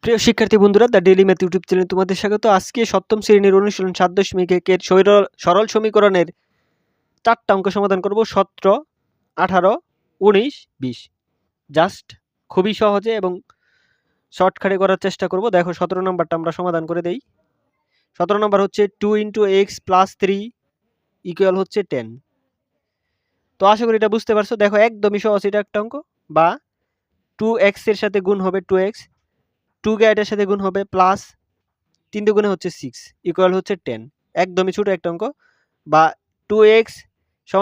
প্রিয় শিক্ষার্থী বন্ধুরা, দ্য ডেইলি ম্যাথ ইউটিউব চ্যানেলে তোমাদের স্বাগত। আজকে সপ্তম শ্রেণীর অনুশীলন ৭.১ এর সরল সমীকরণের ৪টা অঙ্ক সমাধান করব। ১৭, ১৮, ১৯, ২০। জাস্ট খুবই সহজে এবং শর্টকাটে করার চেষ্টা করব। দেখো ১৭ নম্বরটা আমরা সমাধান করে দেই। ১৭ নম্বর হচ্ছে 2 × x + 3 = হচ্ছে 10। তো আশা করি এটা বুঝতে পারছো। দেখো একদমই সহজ এটা একটা অঙ্ক। বা 2x এর সাথে গুণ হবে 2x, 2 কে এটার সাথে গুণ হবে প্লাস 3 দুগুণে হচ্ছে 6 ইকুয়াল হচ্ছে 10। একদমই ছোট একটা অঙ্ক। বা 2x =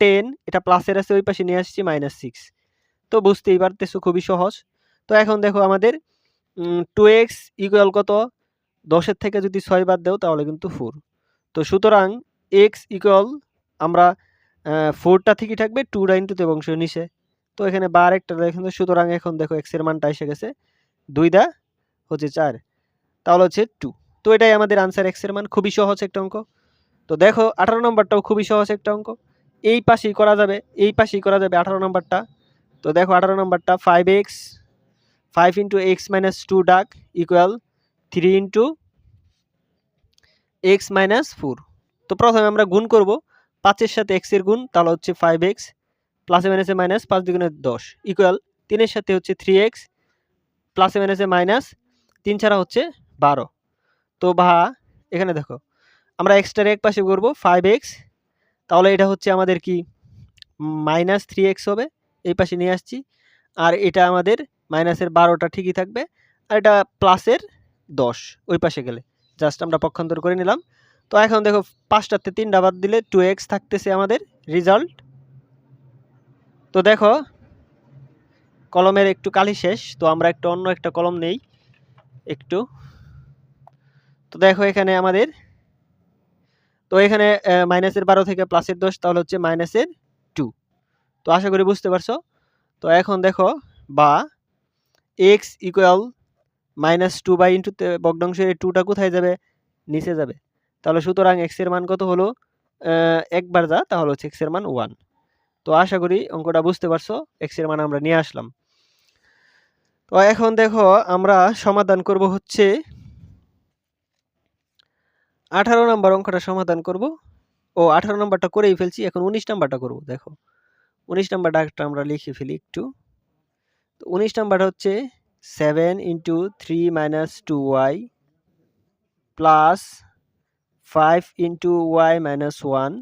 10, এটা প্লাসের আছে ওই পাশে নিয়ে আসছি -6। তো বুঝতেই পারতেছো খুবই সহজ। তো এখন দেখো আমাদের 2x ইকুয়াল কত, 10-এর থেকে যদি 6 বাদ দাও তাহলে কিন্তু 4। তো সুতরাং x ইকুয়াল আমরা 4টা ঠিকই থাকবে, 2টা ইন্টুতে বংশের নিচে। তো এখানে বার একটা দেখুন। সুতরাং এখন দেখো x এর মানটা এসে গেছে 2 দা হচ্ছে 4, তাহলে হচ্ছে 2। তো এটাই আমাদের আনসার, x এর মান। খুবই সহজ একটা অঙ্ক। তো দেখো 18 নম্বরটাও খুবই সহজ একটা অঙ্ক। এই পাশেই করা যাবে, এই পাশেই করা যাবে 18 নম্বরটা। তো দেখো 18 নম্বরটা 5 × x - 2 ডাক ইকুয়াল 3 × x - 4। তো প্রথমে আমরা গুণ করব 5 এর সাথে x এর গুণ, তাহলে হচ্ছে 5x প্লাসে মাইনাসে মাইনাস 5 দুগুণে 10 ইকুয়াল 3 এর সাথে হচ্ছে 3x প্লাসে মাইনাসে মাইনাস 3 ছাড়া হচ্ছে 12। তো বা এখানে দেখো আমরা এক্সটার এক পাশে করব 5x, তাহলে এটা হচ্ছে আমাদের কি -3x হবে, এই পাশে নিয়ে আসছি। আর এটা আমাদের মাইনাসের 12টা ঠিকই থাকবে, আর এটা প্লাসের 10 ওই পাশে গেলে জাস্ট আমরা পক্ষান্তর করে নিলাম। তো এখন দেখো 5টাতে 3টা বাদ দিলে 2x থাকতেছে আমাদের রেজাল্ট। তো দেখো কলমের একটু কালি শেষ, তো আমরা একটু অন্য একটা কলম নেই একটু। তো দেখো এখানে আমাদের, তো এখানে মাইনাসের 12 থেকে প্লাসের 10, তাহলে হচ্ছে -2। তো আশা করি বুঝতে পারছো। তো এখন দেখো বা x ইকুয়াল -2 বাই ইন্টুতে ভগ্নাংশের 2টা কোথায় যাবে, নিচে যাবে। তাহলে সুতরাং x এর মান কত হলো, একবার যা, তাহলে হচ্ছে x এর মান 1। তো আশা করি অঙ্কটা বুঝতে পারছো। x এর মান আমরা নিয়ে আসলাম। তো এখন দেখো আমরা সমাধান করব হচ্ছে 18 নম্বর অঙ্কটা সমাধান করব। 18 নম্বরটা করেই ফেলছি, এখন 19 নম্বরটা করব। দেখো 19 নাম্বারটা একটা আমরা লিখে ফেলি একটু। তো 19 নাম্বারটা হচ্ছে 7 × 3 - 2y প্লাস 5 × y - 1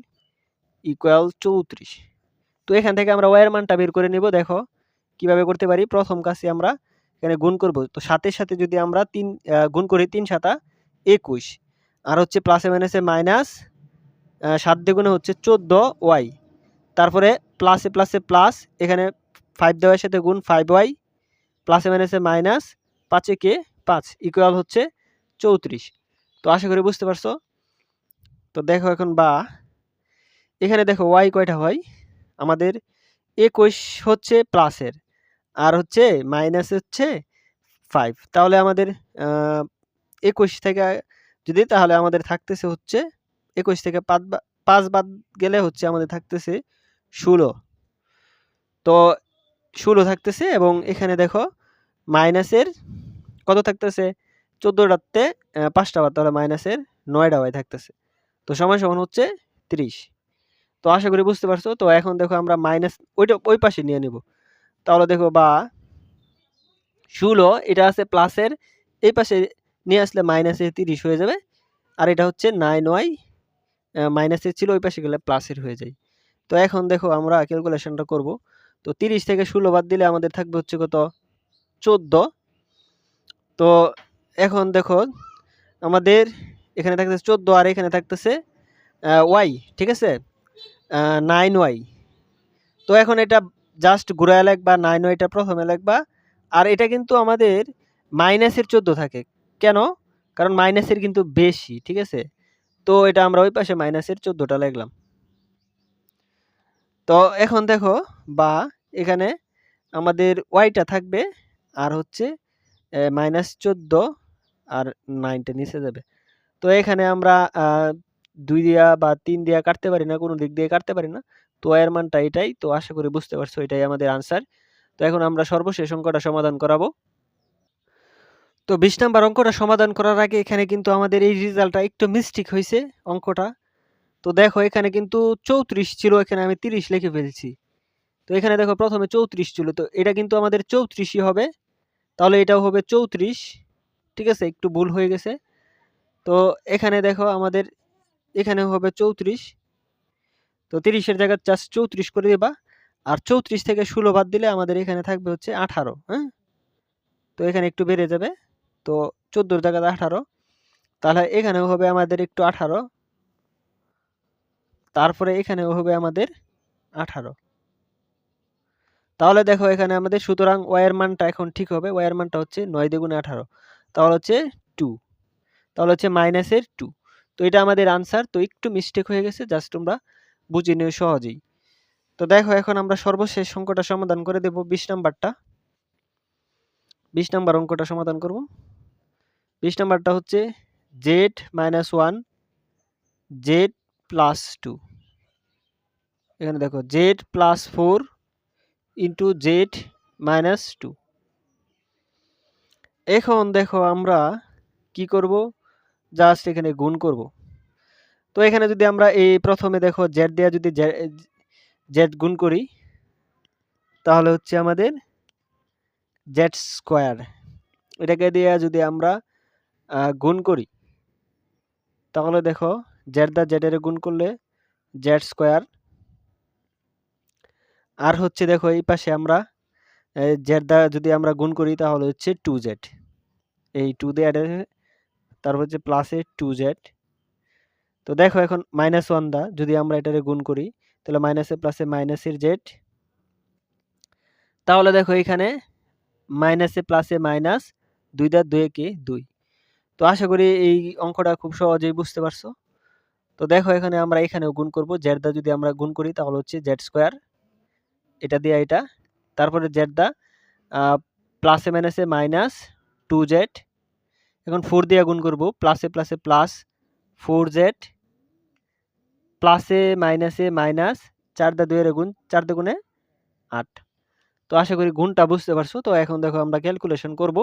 ইকুয়াল 34। তো এখান থেকে আমরা y এর মানটা বের করে নিব। দেখো কিভাবে করতে পারি। প্রথম কাজে আমরা এখানে গুণ করব। তো 7-এর সাথে যদি আমরা 3 গুণ করি, 3 × 7 = 21, আর হচ্ছে প্লাসে মাইনাসে মাইনাস 7 দ্বিগুণে হচ্ছে 14y, তারপরে প্লাসে প্লাসে প্লাস, এখানে 5 দেওয়ার সাথে গুণ 5y প্লাসে মাইনাসে মাইনাস 5 কে 5 ইকুয়াল হচ্ছে 34। তো আশা করি বুঝতে পারছো। তো দেখো এখন বা এখানে দেখো y কয়টা হয়, আমাদের 21 হচ্ছে প্লাসের, আর হচ্ছে মাইনাস হচ্ছে 5। তাহলে আমাদের 21 থেকে যদি, তাহলে আমাদের থাকতেছে হচ্ছে 21 থেকে 5 বাদ গেলে হচ্ছে আমাদের থাকতেছে 16। তো 16 থাকতেছে, এবং এখানে দেখো মাইনাসের কত থাকতেছে, 14টাতে 5টা বাদ, তাহলে মাইনাসের 9টা y থাকতেছে। তো সমান সমান হচ্ছে 30। তো আশা করি বুঝতে পারছো। তো এখন দেখো আমরা মাইনাস ওইটা ওই পাশে নিয়ে নিব। তাহলে দেখো বা 16 এটা আছে প্লাসের, এই পাশে নিয়ে আসলে মাইনাসের 30 হয়ে যাবে। আর এটা হচ্ছে 9y, মাইনাসের ছিল ওই পাশে গেলে প্লাসের হয়ে যায়। তো এখন দেখো আমরা ক্যালকুলেশনটা করব। তো 30 থেকে 16 বাদ দিলে আমাদের থাকবে হচ্ছে কত, 14। তো এখন দেখো আমাদের এখানে থাকতেছে 14, আর এখানে থাকতেছে y, ঠিক আছে, 9y। তো এখন এটা জাস্ট ঘুরায় লিখবা, 9yটা প্রথমে লিখবা। আর এটা কিন্তু আমাদের মাইনাসের 14 থাকে কেন, কারণ মাইনাসের কিন্তু বেশি, ঠিক আছে। তো এটা আমরা ওই পাশে মাইনাসের 14টা লিখলাম। তো এখন দেখো বা এখানে আমাদের ওয়াইটা থাকবে, আর হচ্ছে -14, আর 9টা নিচে যাবে। তো এখানে আমরা 2 দিয়া বা 3 দিয়া কাটতে পারি না, কোনো দিক দিয়ে কাটতে পারি না। তো এর মানটা এটাই। তো আশা করি বুঝতে পারছো, এটাই আমাদের আনসার। তো এখন আমরা সর্বশেষ অঙ্কটা সমাধান করাবো। তো 20 নাম্বার অঙ্কটা সমাধান করার আগে এখানে কিন্তু আমাদের এই রেজাল্টটা একটু মিস্টেক হইছে অঙ্কটা। তো দেখো এখানে কিন্তু 34 ছিল, এখানে আমি 30 লিখে ফেলছি। তো এখানে দেখো প্রথমে 34 ছিল, তো এটা কিন্তু আমাদের 34ই হবে। তাহলে এটাও হবে 34, ঠিক আছে? একটু ভুল হয়ে গেছে। তো এখানে দেখো আমাদের এখানে হবে 34, তো 30 এর জায়গায় জাস্ট 34 করে দিবা। আর 34 থেকে 16 বাদ দিলে আমাদের এখানে থাকবে হচ্ছে 18, হ্যাঁ? তো এখানে একটু বেড়ে যাবে, তো 14 এর জায়গায় 18, তাহলে এখানেও হবে আমাদের একটু 18, তারপরে এখানেও হবে আমাদের 18। তাহলে দেখো এখানে আমাদের সুতরাং y এর মানটা এখন ঠিক হবে। y এর মানটা হচ্ছে 9 দ্বিগুণে 18, তাহলে হচ্ছে 2, তাহলে হচ্ছে মাইনাসের 2। তো এটা আমাদের আনসার। তো একটু মিস্টেক হয়ে গেছে, জাস্ট তোমরা বুঝে নিও সহজেই। তো দেখো এখন আমরা সর্বশেষ অঙ্কটা সমাধান করে দেব, 20 নাম্বারটা। 20 নাম্বার অঙ্কটা সমাধান করব। 20 নাম্বারটা হচ্ছে z - 1 z + 2। এখানে দেখো z + 4 * z - 2। এখন দেখো আমরা কি করব, জাস্ট এখানে গুণ করব। তো এখানে যদি আমরা এই প্রথমে দেখো z দিয়ে যদি z গুণ করি, তাহলে হচ্ছে আমাদের z²। এটাকে দিয়ে যদি আমরা গুণ করি, তাহলে দেখো z দা z এর গুণ করলে z²। আর হচ্ছে দেখো এই পাশে আমরা z দা যদি আমরা গুণ করি, তাহলে হচ্ছে 2z। এই 2 দিয়ে তারপর হচ্ছে প্লাসে 2z। তো দেখো এখন -1 দা যদি আমরা এটারে গুণ করি, তাহলে মাইনাসে প্লাসে মাইনাসের z। তাহলে দেখো এখানে মাইনাসে প্লাসে মাইনাস, 2 দা 2 একে 2। তো আশা করি এই অঙ্কটা খুব সহজেই বুঝতে পারছো। তো দেখো এখানে আমরা এখানেও গুণ করব, z দা যদি আমরা গুণ করি তাহলে হচ্ছে z², এটা দিয়ে এটা, তারপরে z দা প্লাসে মাইনাসে মাইনাস 2z। এখন 4 দিয়ে গুণ করব, প্লাসে প্লাসে প্লাস 4z, প্লাসে মাইনাসে মাইনাস, 4 দা 2 এর গুণ, 4 দুগুণে 8। তো আশা করি গুণটা বুঝতে পারছো। তো এখন দেখো আমরা ক্যালকুলেশন করব।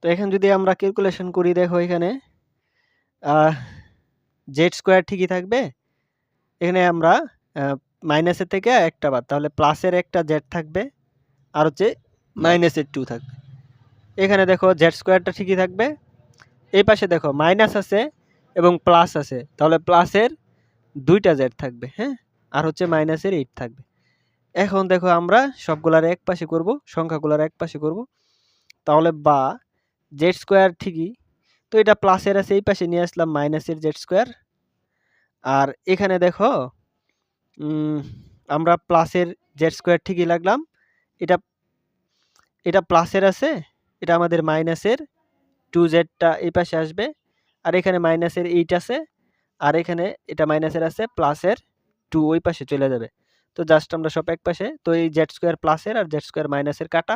তো এখন যদি আমরা ক্যালকুলেশন করি, দেখো এখানে z² ঠিকই থাকবে। এখানে আমরা মাইনাসের থেকে একটা বাদ, তাহলে প্লাসের একটা z থাকবে, আর হচ্ছে মাইনাসের 2 থাকবে। এখানে দেখো z²টা ঠিকই থাকবে। এই পাশে দেখো মাইনাস আছে এবং প্লাস আছে, তাহলে প্লাসের 2টা z থাকবে, হ্যাঁ? আর হচ্ছে মাইনাসের 8 থাকবে। এখন দেখো আমরা সবগুলার এক পাশে করব, সংখ্যাগুলার এক পাশে করব, তাহলে বা z² ঠিকই। তো এটা প্লাসের আছে, এই পাশে নিয়ে আসলাম মাইনাসের z²। আর এখানে দেখো আমরা প্লাসের z² ঠিকই লাগলাম। এটা প্লাসের আছে, এটা আমাদের মাইনাসের 2zটা এই পাশে আসবে। আর এখানে মাইনাসের 8 আছে, আর এখানে এটা মাইনাসের আছে, প্লাসের 2 ওই পাশে চলে যাবে। তো জাস্ট আমরা সব এক পাশে, তো এই z² প্লাসের আর z² মাইনাসের কাটা।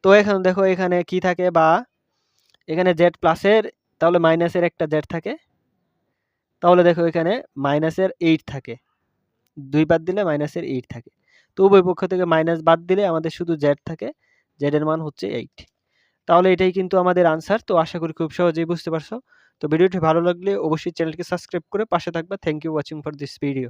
তো এখন দেখো এখানে কি থাকে, বা এখানে z প্লাসের, তাহলে মাইনাসের একটা z থাকে, তাহলে দেখো এখানে মাইনাসের 8 থাকে, 2 বাদ দিলে মাইনাসের 8 থাকে। তো উভয় পক্ষ থেকে মাইনাস বাদ দিলে আমাদের শুধু z থাকে, z এর মান হচ্ছে 8। তাহলে এটাই কিন্তু আমাদের আনসার। তো আশা করি খুব সহজেই বুঝতে পারছো। তো ভিডিওটি ভালো লাগলে অবশ্যই চ্যানেলকে সাবস্ক্রাইব করে পাশে থাকবা। Thank you watching for this video.